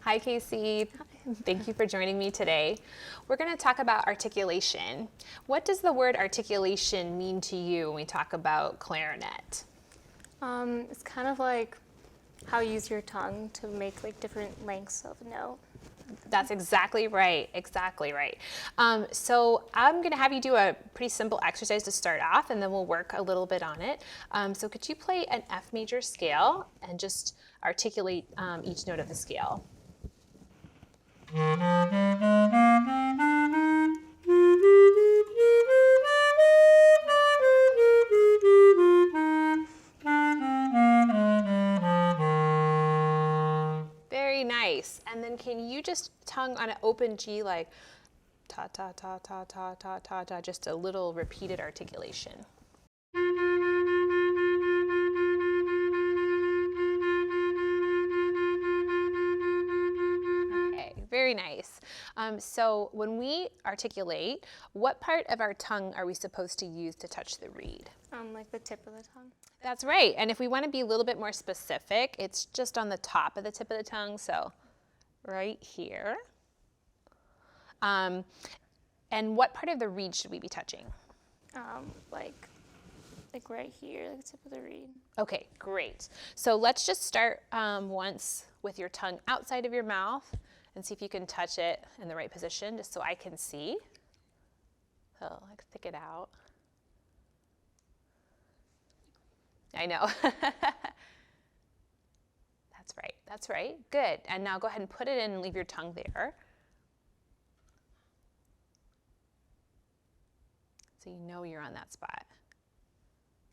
Hi, Casey. Thank you for joining me today. We're going to talk about articulation. What does the word articulation mean to you when we talk about clarinet? It's kind of like how you use your tongue to make like different lengths of a note. That's exactly right. Exactly right. So I'm going to have you do a pretty simple exercise to start off, and then we'll work a little bit on it. So could you play an F major scale and just articulate each note of the scale? Very nice. And then can you just tongue on an open G like ta ta ta ta ta ta ta ta, just a little repeated articulation. Okay, very nice. So when we articulate, what part of our tongue are we supposed to use to touch the reed? Like the tip of the tongue. That's right. And if we want to be a little bit more specific, it's just on the top of the tip of the tongue. So right here. And what part of the reed should we be touching? Like right here, like the tip of the reed. Okay, great. So let's just start once with your tongue outside of your mouth and see if you can touch it in the right position, just so I can see. So like stick it out. I know. That's right, that's right. Good. And now go ahead and put it in and leave your tongue there. So you know you're on that spot.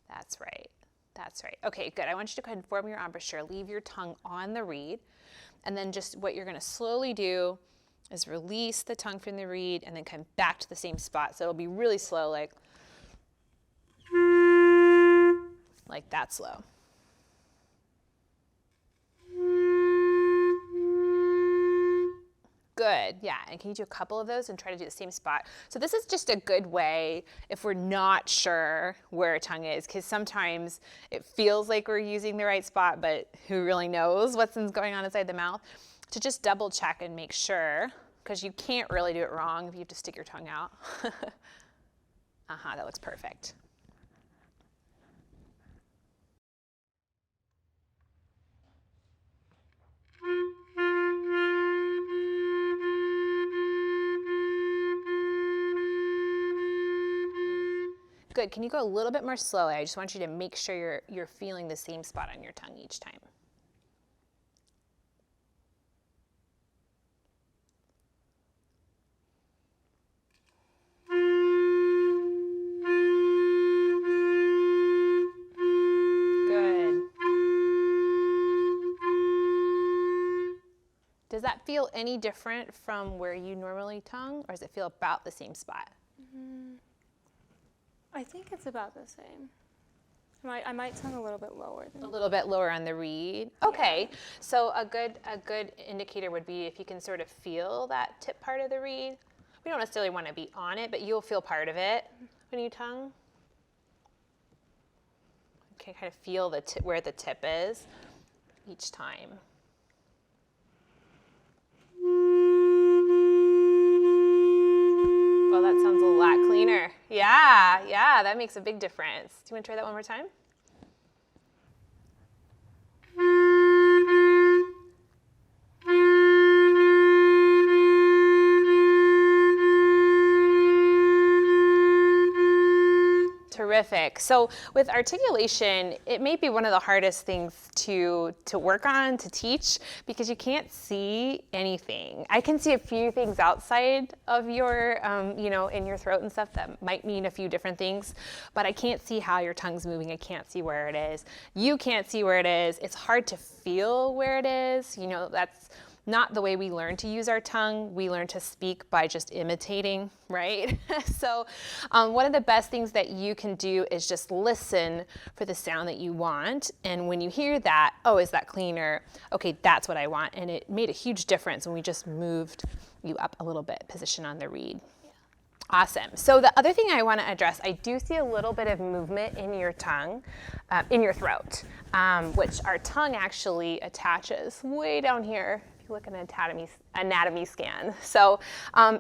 That's right. That's right. Okay, good. I want you to go ahead and form your embouchure. Leave your tongue on the reed. And then just what you're going to slowly do is release the tongue from the reed and then come back to the same spot. So it'll be really slow, like that slow. Good, yeah, and can you do a couple of those and try to do the same spot? So this is just a good way if we're not sure where our tongue is, because sometimes it feels like we're using the right spot, but who really knows what's going on inside the mouth, to just double check and make sure, because you can't really do it wrong if you have to stick your tongue out. That looks perfect. Good. Can you go a little bit more slowly? I just want you to make sure you're feeling the same spot on your tongue each time. Good. Does that feel any different from where you normally tongue, or does it feel about the same spot? I think it's about the same. I might tongue a little bit lower. A little bit lower on the reed. Okay, yeah. So a good indicator would be if you can sort of feel that tip part of the reed. We don't necessarily want to be on it, but you'll feel part of it when you tongue. Okay, kind of feel the where the tip is each time. Well, that sounds a lot cleaner. Yeah, that makes a big difference. Do you want to try that one more time? Terrific. So with articulation, it may be one of the hardest things to work on, to teach, because you can't see anything. I can see a few things outside of your, in your throat and stuff that might mean a few different things, but I can't see how your tongue's moving. I can't see where it is. You can't see where it is. It's hard to feel where it is. You know, that's not the way we learn to use our tongue. We learn to speak by just imitating, right? So one of the best things that you can do is just listen for the sound that you want. And when you hear that, oh, is that cleaner? Okay, that's what I want. And it made a huge difference when we just moved you up a little bit, position on the reed. Awesome. So the other thing I want to address, I do see a little bit of movement in your tongue, in your throat, which our tongue actually attaches way down here. If you look at an anatomy scan. So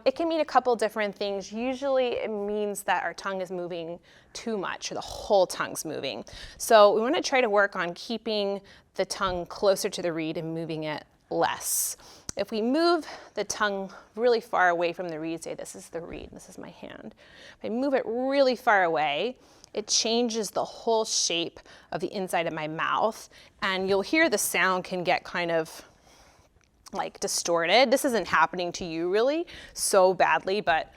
it can mean a couple different things. Usually it means that our tongue is moving too much, or the whole tongue's moving. So we want to try to work on keeping the tongue closer to the reed and moving it less. If we move the tongue really far away from the reed, say this is the reed, this is my hand. If I move it really far away, it changes the whole shape of the inside of my mouth, and you'll hear the sound can get kind of like distorted. This isn't happening to you really so badly, but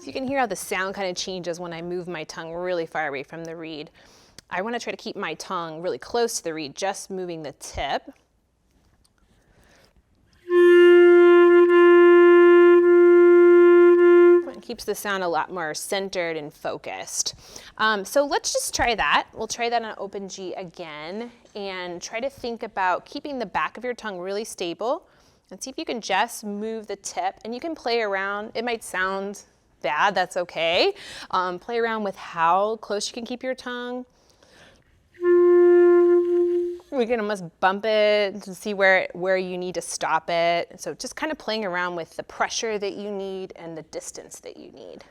you can hear how the sound kind of changes when I move my tongue really far away from the reed. I want to try to keep my tongue really close to the reed, just moving the tip. It keeps the sound a lot more centered and focused. So let's just try that. We'll try that on open G again and try to think about keeping the back of your tongue really stable and see if you can just move the tip, and you can play around. It might sound bad, that's okay. Play around with how close you can keep your tongue. We can almost bump it to see where you need to stop it. So just kind of playing around with the pressure that you need and the distance that you need.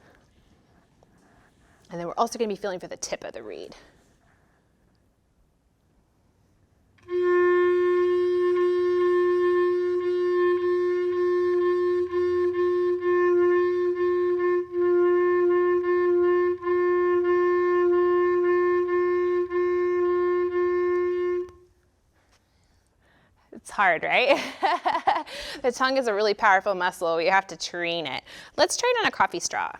And then we're also going to be feeling for the tip of the reed. It's hard, right? The tongue is a really powerful muscle. We have to train it. Let's try it on a coffee straw.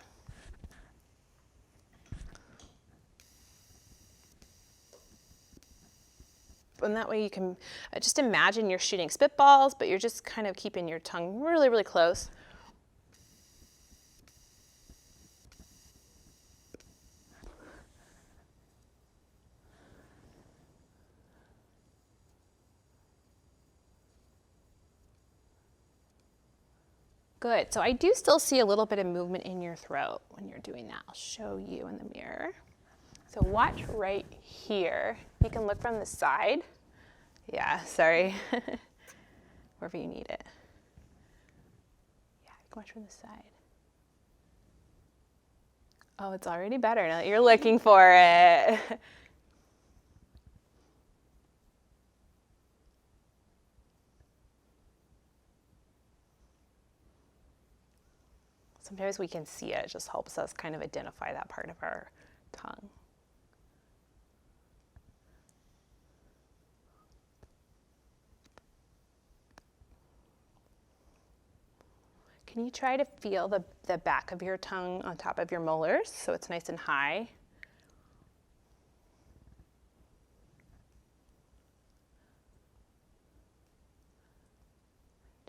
And that way you can just imagine you're shooting spitballs, but you're just kind of keeping your tongue really, really close. Good. So I do still see a little bit of movement in your throat when you're doing that. I'll show you in the mirror. So watch right here. You can look from the side. Yeah, sorry. Wherever you need it. Yeah, you can watch from the side. Oh, it's already better now that you're looking for it. Sometimes we can see it. It just helps us kind of identify that part of our tongue. Can you try to feel the back of your tongue on top of your molars so it's nice and high?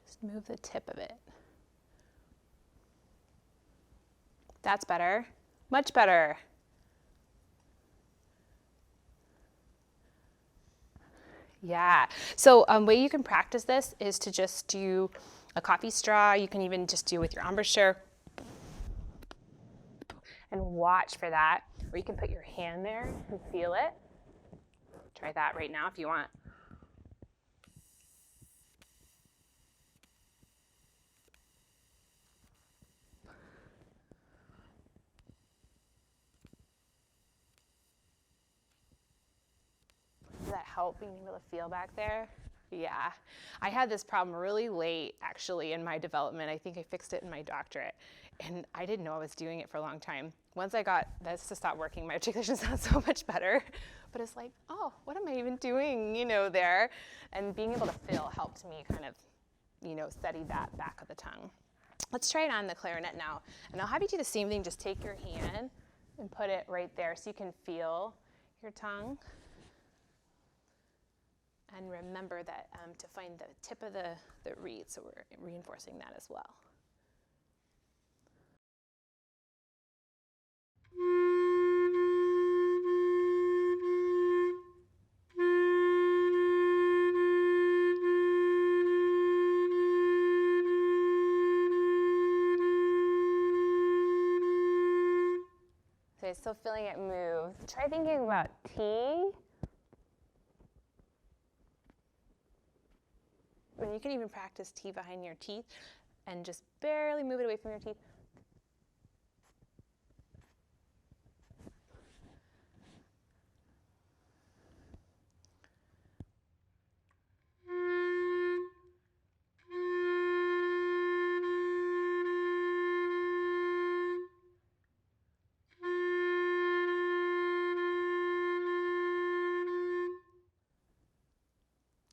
Just move the tip of it. That's better. Much better. Yeah. So way you can practice this is to just do a coffee straw. You can even just do it with your embouchure and watch for that. Or you can put your hand there and feel it. Try that right now if you want. Does that help being able to feel back there? Yeah. I had this problem really late, actually, in my development. I think I fixed it in my doctorate. And I didn't know I was doing it for a long time. Once I got this to stop working, my articulation sounds so much better. But it's like, oh, what am I even doing, there? And being able to feel helped me kind of, steady that back of the tongue. Let's try it on the clarinet now. And I'll have you do the same thing. Just take your hand and put it right there so you can feel your tongue. And remember that to find the tip of the reed, so we're reinforcing that as well. So still feeling it move. Try thinking about T. open. You can even practice T behind your teeth and just barely move it away from your teeth.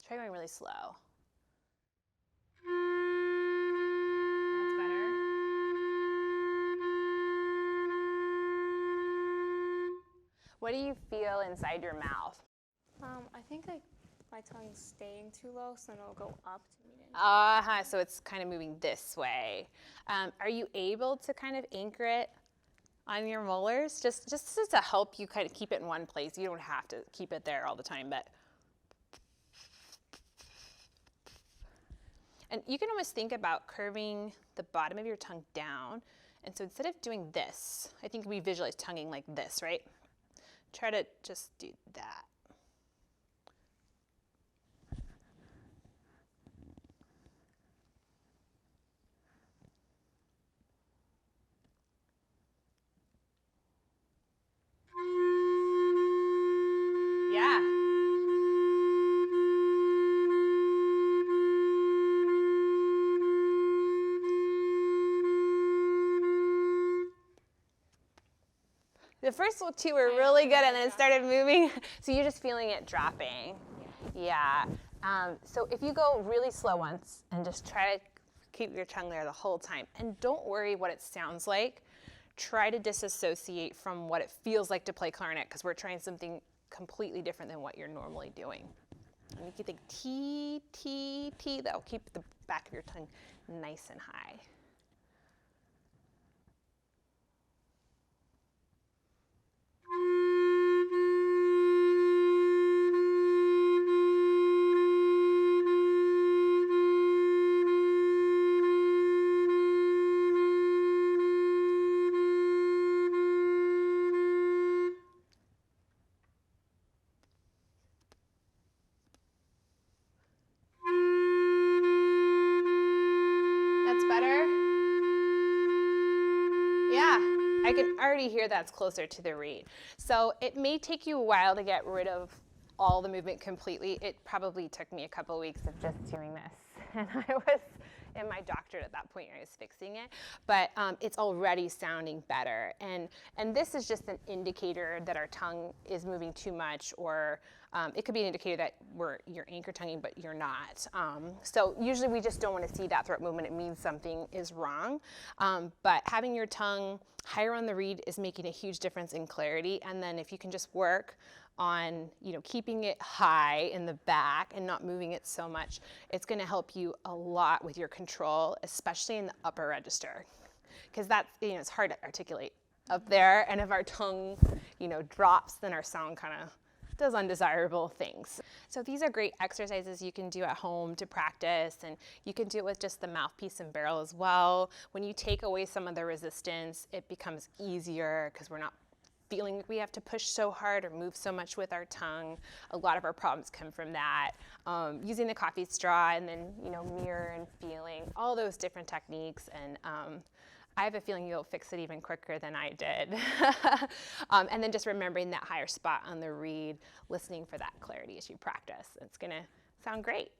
Try going really slow. That's better. What do you feel inside your mouth? I think like my tongue's staying too low, so then it'll go up to meet it. So it's kind of moving this way. Are you able to kind of anchor it on your molars? Just to help you kind of keep it in one place. You don't have to keep it there all the time, but. And you can almost think about curving the bottom of your tongue down. And so instead of doing this, I think we visualize tonguing like this, right? Try to just do that. Yeah. The first two were really good, and then it started moving. So you're just feeling it dropping. Yeah. So if you go really slow once and just try to keep your tongue there the whole time, and don't worry what it sounds like. Try to disassociate from what it feels like to play clarinet, because we're trying something completely different than what you're normally doing. And you can think T, T, T. That'll keep the back of your tongue nice and high. I can already hear that's closer to the reed. So it may take you a while to get rid of all the movement completely. It probably took me a couple of weeks of just doing this. And I was in my doctorate at that point, I was fixing it. But it's already sounding better. And this is just an indicator that our tongue is moving too much, or it could be an indicator that you're anchor tonguing, but you're not. So usually we just don't want to see that throat movement. It means something is wrong. But having your tongue higher on the reed is making a huge difference in clarity. And then if you can just work on keeping it high in the back and not moving it so much, it's going to help you a lot with your control, especially in the upper register, because that's it's hard to articulate up there, and if our tongue drops, then our sound kind of does undesirable things. So these are great exercises you can do at home to practice, and you can do it with just the mouthpiece and barrel as well. When you take away some of the resistance, it becomes easier because we're not feeling like we have to push so hard or move so much with our tongue. A lot of our problems come from that. Using the coffee straw, and then mirror and feeling, all those different techniques. And I have a feeling you'll fix it even quicker than I did. And then just remembering that higher spot on the reed, listening for that clarity as you practice. It's gonna sound great.